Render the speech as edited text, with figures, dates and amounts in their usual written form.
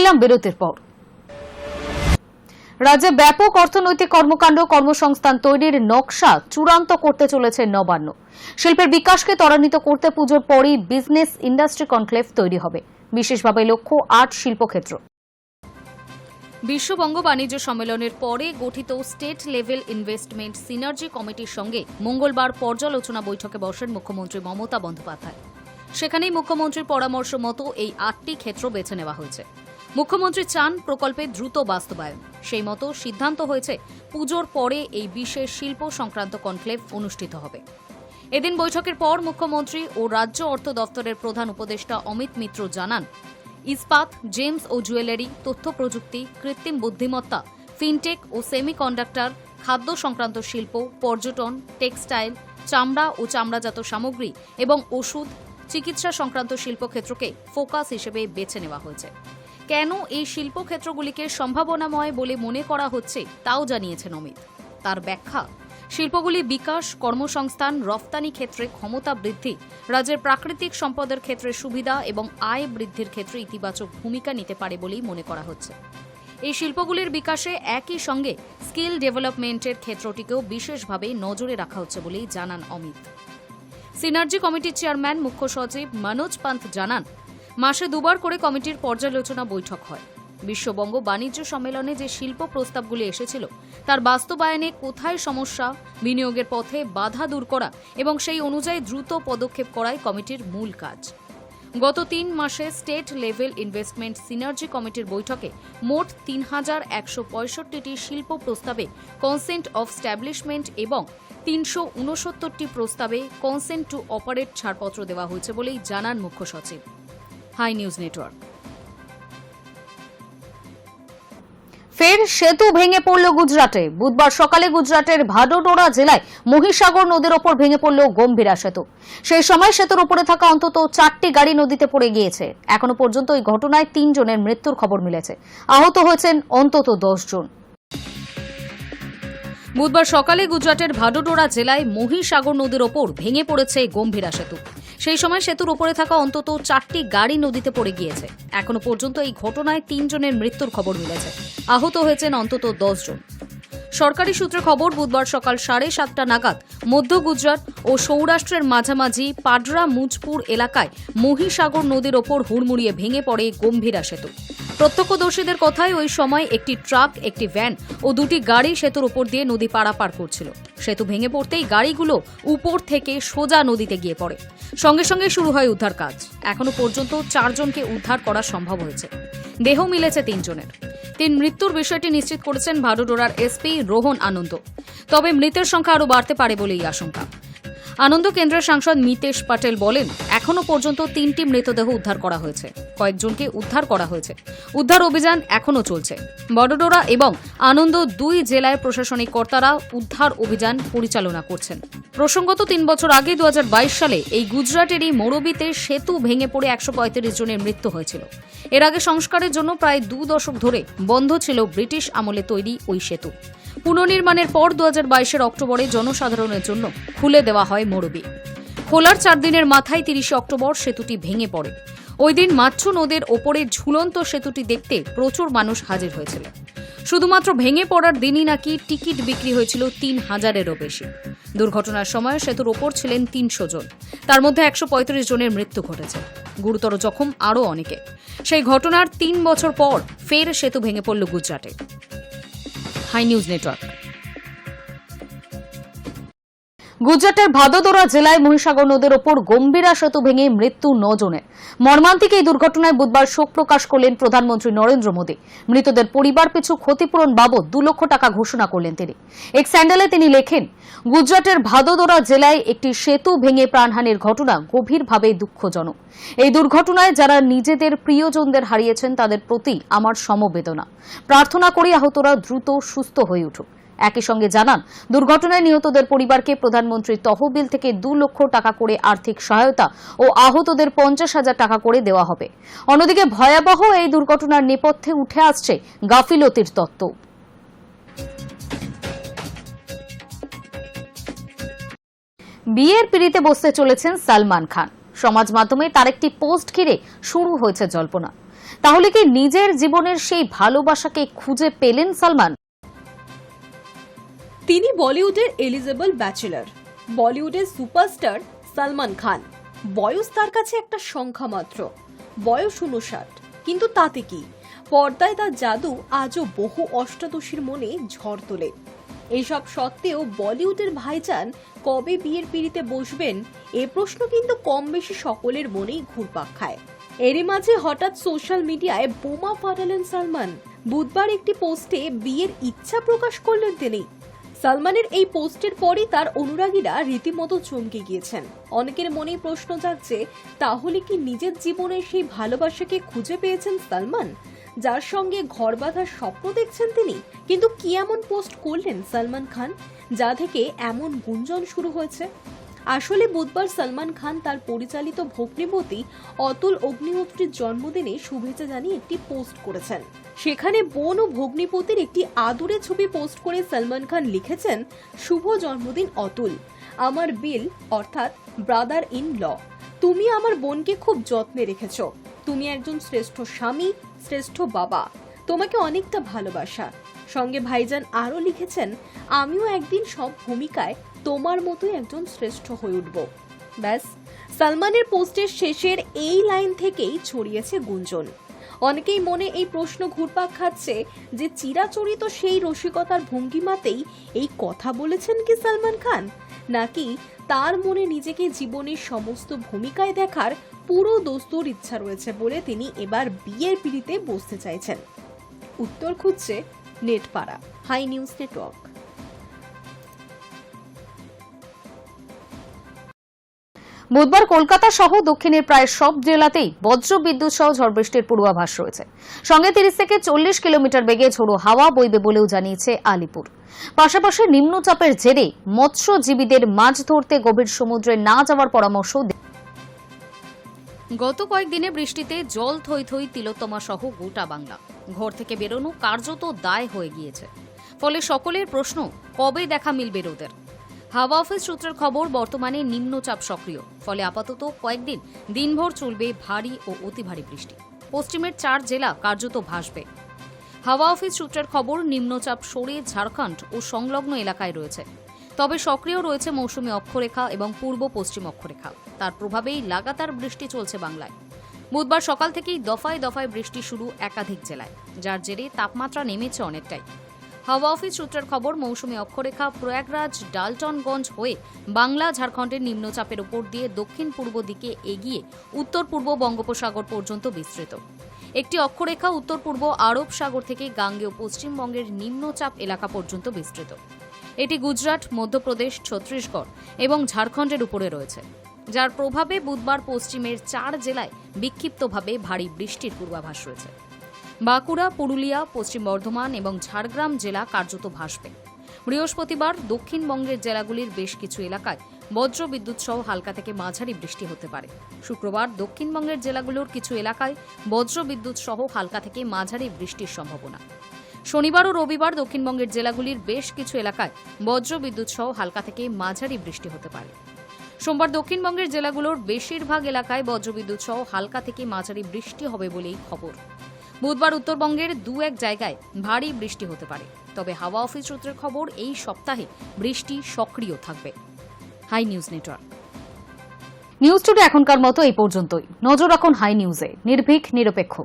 ফিরে এলাম বিরতির পর। রাজ্যে ব্যাপক অর্থনৈতিক কর্মকাণ্ড কর্মসংস্থান তৈরির নকশা চূড়ান্ত করতে চলেছে নবান্ন। শিল্পের বিকাশকে ত্বরান্বিত করতে পুজোর পরই বিজনেস ইন্ডাস্ট্রি কনক্লেভ তৈরি হবে। বিশেষভাবে লক্ষ্য ৮ শিল্পক্ষেত্র। বিশ্ববঙ্গ বাণিজ্য সম্মেলনের পরে গঠিত স্টেট লেভেল ইনভেস্টমেন্ট সিনার্জি কমিটির সঙ্গে মঙ্গলবার পর্যালোচনা বৈঠকে বসেন মুখ্যমন্ত্রী মমতা বন্দ্যোপাধ্যায়। সেখানেই মুখ্যমন্ত্রীর পরামর্শ মতো এই ৮টি ক্ষেত্র বেছে নেওয়া হয়েছে। মুখ্যমন্ত্রী চান প্রকল্পে দ্রুত বাস্তবায়ন। সেই মতো সিদ্ধান্ত হয়েছে পুজোর পরে এই বিশেষ শিল্প সংক্রান্ত কনক্লেভ অনুষ্ঠিত হবে। এদিন বৈঠকের পর মুখ্যমন্ত্রী ও রাজ্য অর্থ দফতরের প্রধান উপদেষ্টা অমিত মিত্র জানান, ইস্পাত, জেমস ও জুয়েলারি, তথ্য প্রযুক্তি, কৃত্রিম বুদ্ধিমত্তা, ফিনটেক ও সেমিকন্ডাক্টর, খাদ্য সংক্রান্ত শিল্প, পর্যটন, টেক্সটাইল, চামড়া ও চামড়াজাত সামগ্রী এবং ওষুধ, চিকিৎসা সংক্রান্ত শিল্পক্ষেত্রকে ফোকাস হিসেবে বেছে নেওয়া হয়েছে। কেন এই শিল্পক্ষেত্রগুলিকে সম্ভাবনাময় বলে মনে করা হচ্ছে তাও জানিয়েছেন অমিত। তার ব্যাখ্যা, শিল্পগুলি বিকাশ, কর্মসংস্থান, রফতানি ক্ষেত্রে ক্ষমতা বৃদ্ধি, রাজ্যের প্রাকৃতিক সম্পদের ক্ষেত্রে সুবিধা এবং আয় বৃদ্ধির ক্ষেত্রে ইতিবাচক ভূমিকা নিতে পারে বলেই মনে করা হচ্ছে। এই শিল্পগুলির বিকাশে একই সঙ্গে স্কিল ডেভেলপমেন্টের ক্ষেত্রটিকেও বিশেষভাবে নজরে রাখা হচ্ছে বলেই জানান অমিত। সিনার্জি কমিটির চেয়ারম্যান মুখ্য সচিব মনোজ পান্থ জানান, মাসে 2 বার করে কমিটির পর্যালোচনা বৈঠক হয়। বিশ্ববঙ্গ বাণিজ্য সম্মেলনে যে শিল্প প্রস্তাবগুলি এসেছিল তার বাস্তবায়নে কোথায় সমস্যা, বিনিয়োগের পথে বাধা দূর করা এবং সেই অনুযায়ী দ্রুত পদক্ষেপ করাই কমিটির মূল কাজ। গত 3 মাসে স্টেট লেভেল ইনভেস্টমেন্ট সিনার্জি কমিটির বৈঠকে মোট 3165টি শিল্প প্রস্তাবে কনসেন্ট অফ স্ট্যাবলিশমেন্ট এবং 369টি প্রস্তাবে কনসেন্ট টু অপারেট ছাড়পত্র দেওয়া হয়েছে বলেই জানান মুখ্য সচিব। Hi news network. ফের সেতু ভেঙে পড়ল গুজরাটে। বুধবার সকালে গুজরাটের ভাডোডোরা জেলায় মহিসাগর নদীর ওপর ভেঙে পড়ল গম্ভীরা সেতু। সেই সময় সেতুর উপরে থাকা অন্তত 4টি গাড়ি নদীতে পড়ে গিয়েছে। এখনো পর্যন্ত এই ঘটনায় 3 জনের মৃত্যুর খবর মিলেছে। আহত হয়েছেন অন্তত 10 জন। বুধবার সকালে গুজরাটের ভাডোডোরা জেলায় মহিসাগর নদীর ওপর ভেঙে পড়েছে গম্ভীরা সেতু। সেই সময় সেতুর উপরে থাকা অন্তত 4টি গাড়ি নদীতে পড়ে গিয়েছে। এখনো পর্যন্ত এই ঘটনায় 3 জনের মৃত্যুর খবর মিলেছে। আহত হয়েছেন অন্তত 10 জন। সরকারি সূত্রে খবর, বুধবার সকাল 7:30 নাগাদ মধ্য গুজরাট ও সৌরাষ্ট্রের মাঝামাঝি পাডরা মুজপুর এলাকায় মহিসাগর নদীর ওপর হুড়মুড়িয়ে ভেঙে পড়ে গম্ভীরা সেতু। প্রত্যক্ষদর্শীদের কথায় ওই সময় একটি ট্রাক, একটি ভ্যান ও 2টি গাড়ি সেতুর উপর দিয়ে নদী পারাপার করছিল। সেতু ভেঙে পড়তেই গাড়িগুলো উপর থেকে সোজা নদীতে গিয়ে পড়ে। সঙ্গে সঙ্গে শুরু হয় উদ্ধার কাজ। এখনো পর্যন্ত 4 জনকে উদ্ধার করা সম্ভব হয়েছে। দেহ মিলেছে 3 জনের। 3 মৃত্যুর বিষয়টি নিশ্চিত করেছেন ভাডোডোরার এসপি রোহন আনন্দ। তবে মৃতের সংখ্যা আরও বাড়তে পারে বলেই আশঙ্কা। আনন্দ কেন্দ্রের সাংসদ মিতেশ পাটেল বলেন, এখনো পর্যন্ত 3টি মৃতদেহ উদ্ধার করা হয়েছে। কয়েকজনকে উদ্ধার করা হয়েছে। উদ্ধার অভিযান এখনো চলছে। ভাডোডোরা এবং আনন্দ 2 জেলায় প্রশাসনিক কর্তারা উদ্ধার অভিযান পরিচালনা করছেন। প্রসঙ্গত 3 বছর আগে 2022 সালে এই গুজরাটেরই মোরবিতে সেতু ভেঙে পড়ে 135 জনের মৃত্যু হয়েছিল। এর আগে সংস্কারের জন্য প্রায় 2 দশক ধরে বন্ধ ছিল ব্রিটিশ আমলে তৈরি ওই সেতু। পুনর্নির্মাণের পর 2022 অক্টোবরে জনসাধারণের জন্য খুলে দেওয়া হয় মোরবি। খোলার 4 দিনের মাথায় 30 অক্টোবর সেতুটি ভেঙে পড়ে। ওই দিন মাচ্ছু নদীর ওপরে ঝুলন্ত সেতুটি দেখতে প্রচুর মানুষ হাজির হয়েছিল। শুধুমাত্র ভেঙে পড়ার দিনই নাকি টিকিট বিক্রি হয়েছিল 3000-এরও বেশি। দুর্ঘটনার সময় সেতুর ওপর ছিলেন 300 জন। তার মধ্যে 135 জনের মৃত্যু ঘটেছে। গুরুতর জখম আরও অনেকে। সেই ঘটনার 3 বছর পর ফের সেতু ভেঙে পড়ল গুজরাটে। Hi news network. গুজরাটের ভাদোদরা জেলায় মহিসাগর নদীর ওপর গম্ভীরা সেতু ভেঙে মৃত্যু 9 জনের। মর্মান্তিক এই দুর্ঘটনায় বুধবার শোক প্রকাশ করলেন প্রধানমন্ত্রী নরেন্দ্র মোদী। মৃতদের পরিবার পিছু ক্ষতিপূরণ বাবদ 2 লক্ষ টাকা ঘোষণা করলেন তিনি। এক স্যান্ডেলে তিনি লেখেন, গুজরাটের ভাদোদরা জেলায় একটি সেতু ভেঙে প্রাণহানির ঘটনা গভীরভাবে দুঃখজনক। এই দুর্ঘটনায় যারা নিজেদের প্রিয়জনদের হারিয়েছেন তাদের প্রতি আমার সমবেদনা। প্রার্থনা করি আহতরা দ্রুত সুস্থ হয়ে উঠুক। একই সঙ্গে জানান, দুর্ঘটনায় নিহতদের পরিবারকে প্রধানমন্ত্রীর তহবিল থেকে 2 লক্ষ টাকা করে আর্থিক সহায়তা ও আহতদের 50,000 টাকা করে দেওয়া হবে। অন্যদিকে ভয়াবহ এই দুর্ঘটনার নেপথ্যে উঠে আসছে গাফিলতির তত্ত্ব। বিয়ের পিঁড়িতে বসতে চলেছেন সালমান খান। সমাজ মাধ্যমে তার একটি পোস্ট ঘিরে শুরু হয়েছে জল্পনা। তাহলে কি নিজের জীবনের সেই ভালোবাসাকে খুঁজে পেলেন সালমান? তিনি বলিউডের এলিজেবল ব্যাচেলর, বলিউডের সুপারস্টার সালমান খান। বয়স তার কাছে একটা সংখ্যা মাত্র, বয়স 59। কিন্তু তাতে কি, পর্দায় তার জাদু আজও বহু অষ্টাদশীর মনে ঝড় তোলে। এইসব সত্ত্বেও বলিউডের ভাইজান কবে বিয়ের পিঁড়িতে বসবেন, এ প্রশ্ন কিন্তু কম বেশি সকলের মনেই ঘুরপাক খায়। এরই মাঝে হঠাৎ সোশ্যাল মিডিয়ায় বোমা ফাটালেন সালমান। বুধবার একটি পোস্টে বিয়ের ইচ্ছা প্রকাশ করলেন তিনি। সালমানের এই পোস্টের পরই তার অনুরাগীরা রীতিমতো চমকে গিয়েছেন। অনেকের মনেই প্রশ্ন জাগছে, তাহলে কি নিজের জীবনের সেই ভালোবাসাকে খুঁজে পেয়েছেন সালমান, যার সঙ্গে ঘর বাঁধার স্বপ্ন দেখছেন তিনি? কিন্তু কি এমন পোস্ট করলেন সালমান খান যা থেকে এমন গুঞ্জন শুরু হয়েছে? আসলে বুধবার সালমান খান তার পরিচালিত ভগ্নিপতি অতুল অগ্নিহোত্রীর জন্মদিনে শুভেচ্ছা জানিয়ে একটি পোস্ট করেছেন। সেখানে বোন ও ভগ্নিপতির একটি আদুরে ছবি পোস্ট করে সালমান খান লিখেছেন, শুভ জন্মদিন অতুল, আমার বিল অর্থাৎ ব্রাদার ইন ল। তুমি আমার বোনকে খুব যত্নে রেখেছ। তুমি একজন শ্রেষ্ঠ স্বামী, শ্রেষ্ঠ বাবা। তোমাকে অনেকটা ভালোবাসা। সঙ্গে ভাইজান আরও লিখেছেন, আমিও একদিন সব ভূমিকায় তোমার মতোই একজন শ্রেষ্ঠ হয়ে উঠব। ব্যাস, সালমানের পোস্টের শেষের এই লাইন থেকেই ছড়িয়েছে গুঞ্জন। অনেকেই মনে এই প্রশ্ন ঘুরপাক খাচ্ছে যে চিরাচরিত সেই রসিকতার ভঙ্গিমাতেই এই কথা বলেছেন কি সালমান খান, নাকি তার মনে নিজেকে জীবনের সমস্ত ভূমিকায় দেখার পুরো দস্তুর ইচ্ছা রয়েছে বলে তিনি এবার বিয়ের পিঁড়িতে বসতে চাইছেন। উত্তর খুঁজছে নেটপাড়া, হাই নিউজ নেটওয়ার্ক। বুধবার কলকাতা সহ দক্ষিণের প্রায় সব জেলাতেই বজ্র বিদ্যুৎ সহ ঝড় বৃষ্টির পূর্বাভাস রয়েছে। সঙ্গে 30 থেকে 40 কিলোমিটার বেগে ঝোড়ো হাওয়া বইবে বলেও জানিয়েছে আলিপুর। পাশাপাশি নিম্নচাপের জেরে মৎস্যজীবীদের মাছ ধরতে গভীর সমুদ্রে না যাওয়ার পরামর্শ। গত কয়েকদিনে বৃষ্টিতে জল থই থই তিলোত্তমা সহ গোটা বাংলা। ঘর থেকে বেরোনো কার্যত দায় হয়ে গিয়েছে। ফলে সকলের প্রশ্ন, কবে দেখা মিলবে রোদের? হাওয়া অফিস সূত্রের খবর, বর্তমানে নিম্নচাপ সক্রিয়। ফলে আপাতত কয়েকদিন দিনভর চলবে ভারী ও অতি ভারী বৃষ্টি। পশ্চিমের 4 জেলা কার্যত ভাসবে। হাওয়া অফিস সূত্রের খবর, নিম্নচাপ সরে ঝাড়খণ্ড ও সংলগ্ন এলাকায় রয়েছে। তবে সক্রিয় রয়েছে মৌসুমী অক্ষরেখা এবং পূর্ব পশ্চিম অক্ষরেখা। তার প্রভাবেই লাগাতার বৃষ্টি চলছে বাংলায়। বুধবার সকাল থেকেই দফায় দফায় বৃষ্টি শুরু একাধিক জেলায়, যার জেরে তাপমাত্রা নেমেছে অনেকটাই। হাওয়া অফিস সূত্রের খবর, মৌসুমী অক্ষরেখা প্রয়াগরাজ ডালটনগঞ্জ হয়ে বাংলা ঝাড়খণ্ডের নিম্নচাপের উপর দিয়ে দক্ষিণ পূর্ব দিকে এগিয়ে উত্তর পূর্ব বঙ্গোপসাগর পর্যন্ত বিস্তৃত। একটি অক্ষরেখা উত্তর পূর্ব আরব সাগর থেকে গাঙ্গেয় পশ্চিমবঙ্গের নিম্নচাপ এলাকা পর্যন্ত বিস্তৃত। এটি গুজরাট, মধ্যপ্রদেশ, ছত্তিশগড় এবং ঝাড়খণ্ডের উপরে রয়েছে, যার প্রভাবে বুধবার পশ্চিমের 4 জেলায় বিক্ষিপ্তভাবে ভারী বৃষ্টির পূর্বাভাস রয়েছে। বাঁকুড়া, পুরুলিয়া, পশ্চিম বর্ধমান এবং ঝাড়গ্রাম জেলা কার্যত ভাসবে। বৃহস্পতিবার দক্ষিণবঙ্গের জেলাগুলির বেশ কিছু এলাকায় বজ্র বিদ্যুৎ সহ হালকা থেকে মাঝারি বৃষ্টি হতে পারে। শুক্রবার দক্ষিণবঙ্গের জেলাগুলোর কিছু এলাকায় বজ্র বিদ্যুৎ সহ হালকা থেকে মাঝারি বৃষ্টির সম্ভাবনা। শনিবার ও রবিবার দক্ষিণবঙ্গের জেলাগুলির বেশ কিছু এলাকায় বজ্র বিদ্যুৎ সহ হালকা থেকে মাঝারি বৃষ্টি হতে পারে। সোমবার দক্ষিণবঙ্গের জেলাগুলোর বেশিরভাগ এলাকায় বজ্রবিদ্যুৎ সহ হালকা থেকে মাঝারি বৃষ্টি হবে বলেই খবর। বুধবার উত্তরবঙ্গের 2-1 জায়গায় ভারী বৃষ্টি হতে পারে। তবে হাওয়া অফিস সূত্রের খবর, এই সপ্তাহে বৃষ্টি সক্রিয় থাকবে। Hi news network. News today এখনকার মতো এই পর্যন্তই। নজর রাখুন হাই নিউজে, নির্ভীক, নিরপেক্ষ।